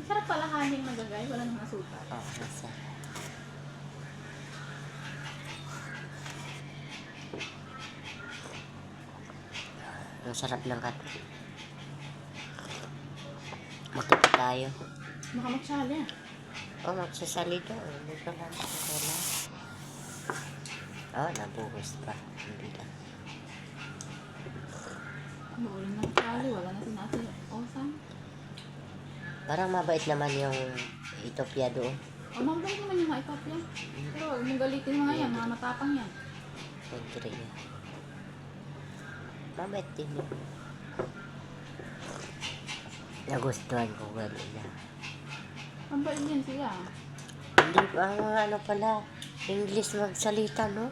Sarap pala kanin nagagay, wala nang asukal. Oo, masarap. Ang sarap ng kape. Magkape tayo. Baka magsali ah. Oh, magsasali daw. Dito lang sa wala. Oh, nabuhos pa. Hindi lang. Bawal na sali, wala na sinasi. Osan. Parang mabait naman yung Ethiopia doon. O, mabalik naman yung mga Ethiopia. Pero huwag mong galitin mga yan, mga matapang yan. Country niya. Mabait din yun. Nagustuhan ko gano'n na. Ang bait yan sila. Hindi pa, ano pala, English magsalita, no?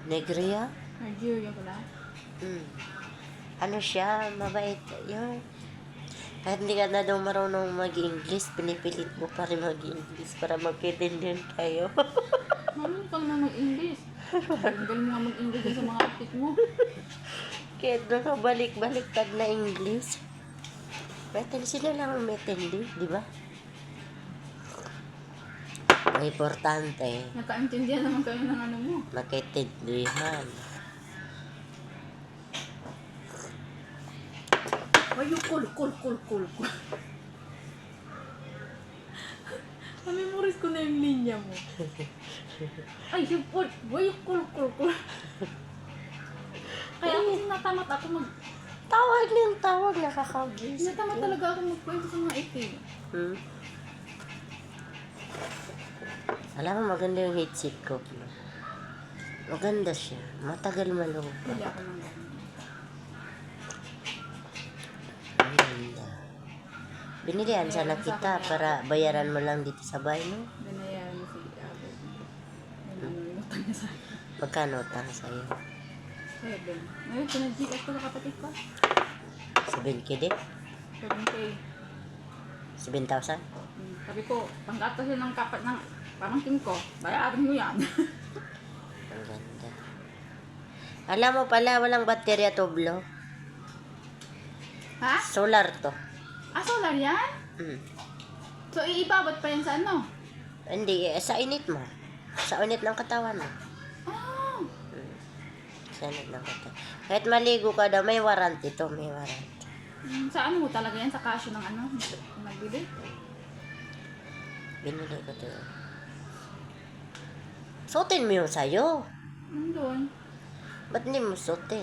Negria? Nigeria pala. Ano siya, mabait. Yung, kahit hindi ka na daw marunong mag-English, pinipilit mo pa rin mag-English para magkitindihan tayo. Marunong ka naman mag-English. Galing mo nga mag-English sa mga akit mo. Kaya doon ka balik-baliktad na English. Betul sila lang ang metindi, di ba? Ang importante, Nakaintindihan naman kayo ng ano mo. magkaintindihan. Why you cool. Memorize ko na yung linya mo. Ay, yung cool. Why you cool. Kaya ako sinatamat ako Tawag ng tawag, nakakabis. sinatamat talaga ako magkwento sa mga itin. Alam mo, maganda yung headset ko. No? Maganda siya. Matagal maloob. Hindi ako nang gano'n. Ang ganda. Binilihan sana kita para bayaran mo lang dito sa bahay, no? Binayaran mo si Abo. Yung utang niya sa akin. Magkano utang sa'yo? 7. Ngayon, pinag-GF ko sa kapatid ko. 7K din? 7K. 7,000? Sabi ko, panggatas yun ng kapat ng pamangkin ko. Bayaran mo yan. Ang ganda. Alam mo pala, walang baterya to, Blo. Ha? Solar to. Ah, solar yan? So, iibabot pa yan sa ano? Hindi, sa init mo. Sa init ng katawan mo. Ah, Sa init ng katawan. Kahit maligo ka daw, may warranty to, may warranty. sa ano mo talaga yan? Sa kasyo ng ano? Yung nagbili? Binili ko to. Suotin mo yung sayo. Nandun. Ba't hindi mo suotin?